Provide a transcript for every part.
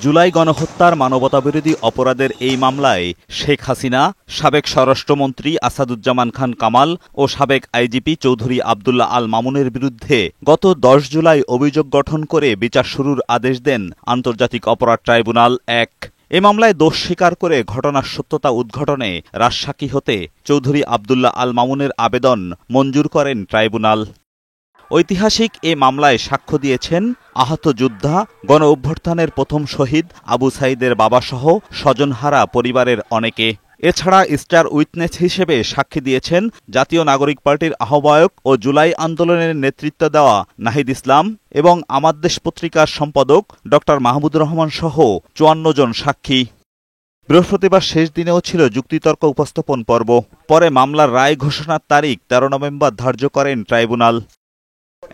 জুলাই গণহত্যার মানবতাবিরোধী অপরাধের এই মামলায় শেখ হাসিনা, সাবেক স্বরাষ্ট্রমন্ত্রী আসাদুজ্জামান খান কামাল ও সাবেক আইজিপি চৌধুরী আবদুল্লাহ আল মামুনের বিরুদ্ধে গত ১০ জুলাই অভিযোগ গঠন করে বিচার শুরুর আদেশ দেন আন্তর্জাতিক অপরাধ ট্রাইব্যুনাল ১। এ মামলায় দোষ স্বীকার করে ঘটনার সত্যতা উদ্ঘাটনে রাজসাক্ষী হতে চৌধুরী আবদুল্লাহ আল মামুনের আবেদন মঞ্জুর করেন ট্রাইব্যুনাল। ঐতিহাসিক এ মামলায় সাক্ষ্য দিয়েছেন আহত যোদ্ধা, গণ অভ্যুত্থানের প্রথম শহীদ আবু সাঈদের বাবাসহ স্বজনহারা পরিবারের অনেকে। এছাড়া স্টার উইটনেস হিসেবে সাক্ষী দিয়েছেন জাতীয় নাগরিক পার্টির আহ্বায়ক ও জুলাই আন্দোলনের নেতৃত্ব দেওয়া নাহিদ ইসলাম এবং আমার দেশ পত্রিকার সম্পাদক ড মাহমুদুর রহমান সহ ৫৪ জন সাক্ষী। বৃহস্পতিবার শেষ দিনেও ছিল যুক্তিতর্ক উপস্থাপন পর্ব। পরে মামলার রায় ঘোষণার তারিখ ১৩ নভেম্বর ধার্য করেন ট্রাইব্যুনাল।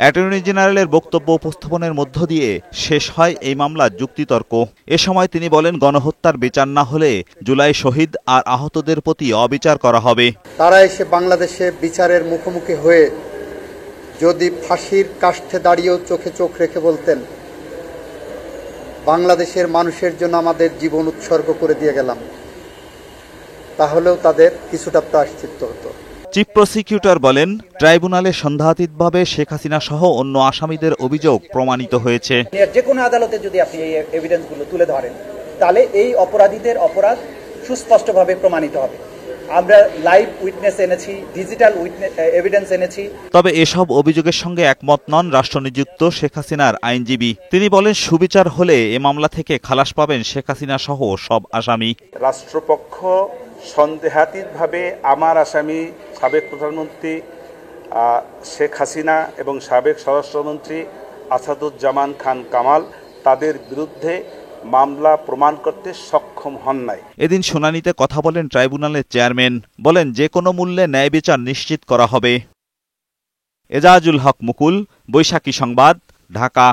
অ্যাটর্নি জেনারেলের বক্তব্য উপস্থাপনের মধ্য দিয়ে শেষ হয় এই মামলার যুক্তিতর্ক। এ সময় তিনি বলেন, গণহত্যার বিচার না হলে জুলাই শহীদ আর আহতদের প্রতি অবিচার করা হবে। তারা এসে বাংলাদেশে বিচারের মুখোমুখি হয়ে যদি ফাঁসির কাষ্ঠে দাঁড়িয়েও চোখে চোখ রেখে বলতেন, বাংলাদেশের মানুষের জন্য আমাদের জীবন উৎসর্গ করে দিয়ে গেলাম, তাহলেও তাদের কিছুটা প্রায়শ্চিত্ত হতো। চিফ প্রসিকিউটর বলেন, ট্রাইব্যুনালে সন্দেহাতীতভাবে শেখ হাসিনা সহ অন্য আসামিদের অভিযোগ প্রমাণিত হয়েছে। যে কোনো আদালতে যদি আপনি এই এভিডেন্সগুলো তুলে ধরেন, তাহলে এই অপরাধীদের অপরাধ সুস্পষ্টভাবে প্রমাণিত হবে। আমরা লাইভ উইটনেস এনেছি, ডিজিটাল এভিডেন্স এনেছি। তবে এসব অভিযোগের সঙ্গে একমত নন রাষ্ট্রনিযুক্ত শেখ হাসিনার আইনজীবী। তিনি বলেন, সুবিচার হলে এ মামলা থেকে খালাস পাবেন শেখ হাসিনা সহ সব আসামি। রাষ্ট্রপক্ষ সন্দেহাতীতভাবে আমার আসামি সাবেক প্রধানমন্ত্রী শেখ হাসিনা এবং সাবেক স্বরাষ্ট্রমন্ত্রী আসাদুজ্জামান খান কামাল তাদের বিরুদ্ধে মামলা প্রমাণ করতে সক্ষম হন নাই। এদিন শুনানিতে কথা বলেন ট্রাইব্যুনালের চেয়ারম্যান। বলেন, যে কোনো মূল্যে ন্যায় বিচার নিশ্চিত করা হবে। এজাজুল হক মুকুল, বৈশাখী সংবাদ, ঢাকা।